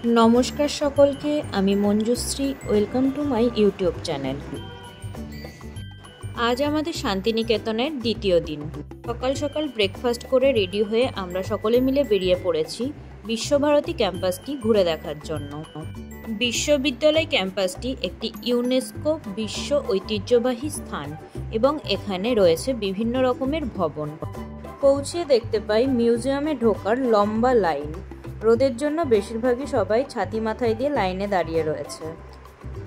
नमस्कार सकलके आमी Manjushree welcome to my YouTube channel. आज आमादेर शांतिनिकेतनेर द्वितीय दिन सकाल सकाल ब्रेकफास्ट करे रेडी हुए आमरा सकले मिले बेरिये पड़ेछि विश्वभारती कैम्पासटी घुरे देखार जन्य। विश्वविद्यालय कैम्पासटी एकटी यूनेस्को विश्व ऐतिह्यबाही स्थान एबं एखाने रयेछे विभिन्न रकमेर भवन। पौঁছে देखते पाई मिउजियामे ढोकार लम्बा लाइन। रोदेर जन्य बेशिरभागई सबाई छाती माथाय दिये लाइने दाड़िये रयेछे।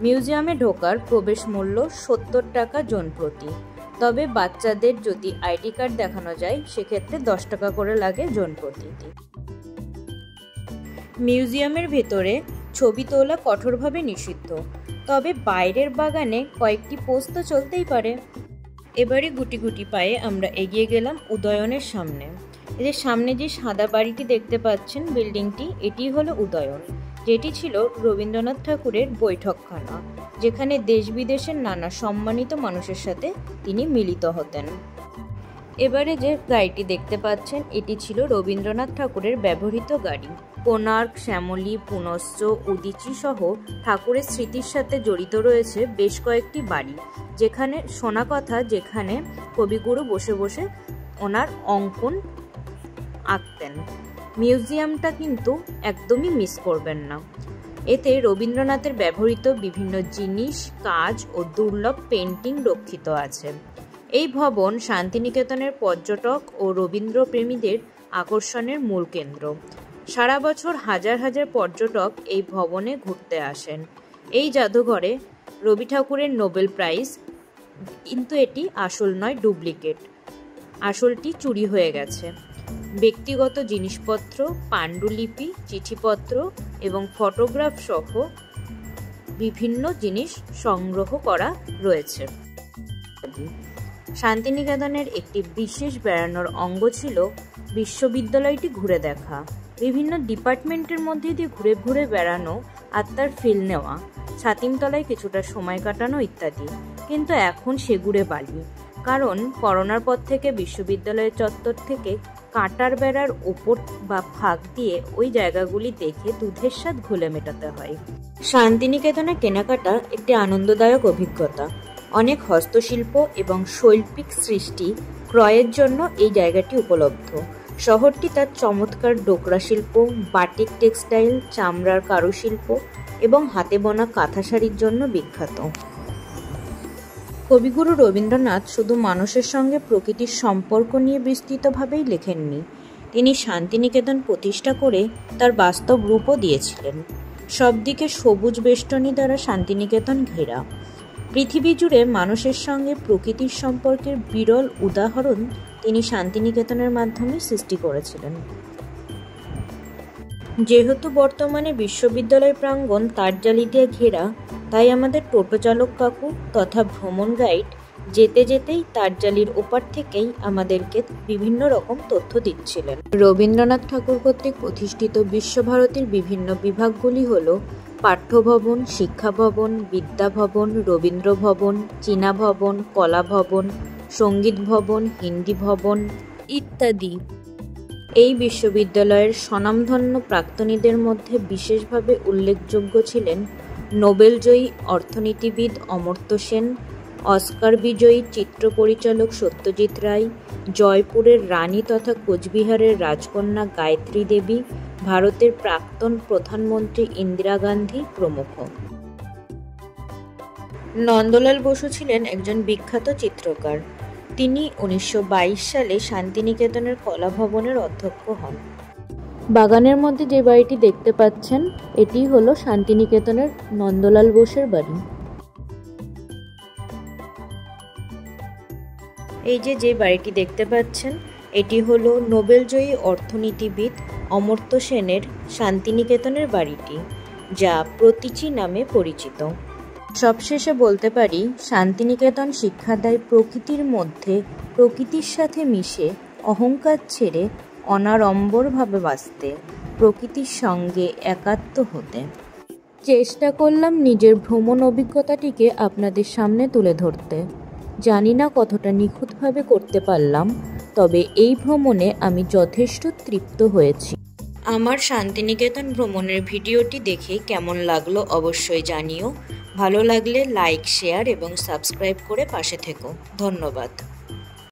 मिउजियामे ढोकार प्रवेश मूल्य 70 टाका जन प्रति, तबे बाच्चादेर यदि आईडी कार्ड देखानो जाय सेक्षेत्रे 10 टाका करे लागे जन प्रति। मिउजियामेर भेतरे छवि तोला कठोरभावे निषिद्ध, तबे बाइरेर बागाने कयेकटी पोस्ट तो चलतेई पारे। एबारे गुटी गुटी पाये आमरा एगिये गेलाम उदयनेर सामने। এদের সামনে যে সাদা বাড়িটি দেখতে পাচ্ছেন বিল্ডিংটি, এটি হলো উদয়ন, যেটি ছিল রবীন্দ্রনাথ ঠাকুরের বৈঠকখানা, যেখানে দেশ বিদেশের নানা সম্মানিত মানুষের সাথে তিনি মিলিত হতেন। এবারে যে গাড়িটি দেখতে পাচ্ছেন এটি ছিল রবীন্দ্রনাথ ঠাকুরের ব্যবহৃত গাড়ি। কোণার্ক, শ্যামলী, পুনশ্চ, উদীচী সহ ঠাকুরের স্মৃতির সাথে জড়িত রয়েছে বেশ কয়েকটি বাড়ি, যেখানে শোনা কথা যেখানে কবিগুরু বসে বসে ওনার অঙ্কন আঁকতেন। মিউজিয়ামটা কিন্তু একদমই মিস করবেন না। এতে রবীন্দ্রনাথের ব্যবহৃত বিভিন্ন জিনিস, কাজ ও দুর্লভ পেন্টিং রক্ষিত আছে। এই ভবন শান্তিনিকেতনের পর্যটক ও রবীন্দ্রপ্রেমীদের আকর্ষণের মূল কেন্দ্র। সারা বছর হাজার হাজার পর্যটক এই ভবনে ঘুরতে আসেন। এই জাদুঘরে রবি ঠাকুরের নোবেল প্রাইজ, কিন্তু এটি আসল নয়, ডুপ্লিকেট। আসলটি চুরি হয়ে গেছে। ব্যক্তিগত জিনিসপত্র, পাণ্ডুলিপি, চিঠিপত্র এবং ফটোগ্রাফ সহ বিভিন্ন জিনিস সংগ্রহ করা রয়েছে। শান্তিনিকেতনের একটি বিশেষ বেড়ানোর অঙ্গ ছিল বিশ্ববিদ্যালয়টি ঘুরে দেখা, বিভিন্ন ডিপার্টমেন্টের মধ্যে দিয়ে ঘুরে ঘুরে বেড়ানো আর তার ফিল নেওয়া, ছাতিমতলায় কিছুটা সময় কাটানো ইত্যাদি। কিন্তু এখন সেগুড়ে বালি, কারণ করোনার পর থেকে বিশ্ববিদ্যালয়ের চত্বর থেকে কাঁটার বেড়ার ওপর বা ফাঁক দিয়ে ওই জায়গাগুলি দেখে দুধের স্বাদ ঘোলে মেটাতে হয়। শান্তিনিকেতনে কেনাকাটা একটি আনন্দদায়ক অভিজ্ঞতা। অনেক হস্তশিল্প এবং শৈল্পিক সৃষ্টি ক্রয়ের জন্য এই জায়গাটি উপলব্ধ। শহরটি তার চমৎকার ডোকরা শিল্প, বাটিক টেক্সটাইল, চামড়ার কারুশিল্প এবং হাতে বোনা কাঁথা শাড়ির জন্য বিখ্যাত। কবিগুরু রবীন্দ্রনাথ শুধু মানুষের সঙ্গে প্রকৃতির সম্পর্ক নিয়ে বিস্তৃতভাবেই লেখেননি, তিনি শান্তিনিকেতন প্রতিষ্ঠা করে তার বাস্তব রূপও দিয়েছিলেন। সবদিকে সবুজ বেষ্টনী দ্বারা শান্তিনিকেতন ঘেরা। পৃথিবী জুড়ে মানুষের সঙ্গে প্রকৃতির সম্পর্কের বিরল উদাহরণ তিনি শান্তিনিকেতনের মাধ্যমে সৃষ্টি করেছিলেন। যেহেতু বর্তমানে বিশ্ববিদ্যালয় প্রাঙ্গণ তারজালি দিয়ে ঘেরা, তাই আমাদের টোটো চালক কাকু তথা ভ্রমণ গাইড যেতে যেতেই তারজালির ওপার থেকেই আমাদেরকে বিভিন্ন রকম তথ্য দিচ্ছিলেন। রবীন্দ্রনাথ ঠাকুর কর্তৃক প্রতিষ্ঠিত বিশ্বভারতীর বিভিন্ন বিভাগগুলি হল পাঠ্যভবন, শিক্ষা ভবন, বিদ্যা ভবন, রবীন্দ্র ভবন, চীনা ভবন, কলা ভবন, সঙ্গীত ভবন, হিন্দি ভবন ইত্যাদি। এই বিশ্ববিদ্যালয়ের স্বনামধন্য প্রাক্তনীদের মধ্যে বিশেষভাবে উল্লেখযোগ্য ছিলেন নোবেলজয়ী অর্থনীতিবিদ অমর্ত্য সেন, অস্কার বিজয়ী চিত্র পরিচালক সত্যজিৎ রায়, জয়পুরের রানী তথা কোচবিহারের রাজকন্যা গায়ত্রী দেবী, ভারতের প্রাক্তন প্রধানমন্ত্রী ইন্দিরা গান্ধী প্রমুখ। নন্দলাল বসু ছিলেন একজন বিখ্যাত চিত্রকার। তিনি 1922 সালে শান্তিনিকেতনের কলা ভবনের অধ্যক্ষ হন। বাগানের মধ্যে যে বাড়িটি দেখতে পাচ্ছেন এটি হলো শান্তিনিকেতনের নন্দলাল বোসের বাড়ি। এই যে বাড়িটি দেখতে পাচ্ছেন এটি হলো নোবেলজয়ী অর্থনীতিবিদ অমর্ত্য সেনের শান্তিনিকেতনের বাড়িটি, যা প্রতীচী নামে পরিচিত। সবশেষে বলতে পারি, শান্তিনিকেতন শিক্ষা দেয় প্রকৃতির মধ্যে প্রকৃতির সাথে মিশে অহংকার ছেড়ে অনাড়ম্বরভাবে বাঁচতে, প্রকৃতির সঙ্গে একাত্ম হতে। চেষ্টা করলাম নিজের ভ্রমণ অভিজ্ঞতাটিকে আপনাদের সামনে তুলে ধরতে। জানি না কতটা নিখুঁতভাবে করতে পারলাম, তবে এই ভ্রমণে আমি যথেষ্ট তৃপ্ত হয়েছি। আমার শান্তিনিকেতন ভ্রমণের ভিডিওটি দেখে কেমন লাগলো অবশ্যই জানিও। ভালো লাগলে লাইক, শেয়ার এবং সাবস্ক্রাইব করে পাশে থেকো। ধন্যবাদ।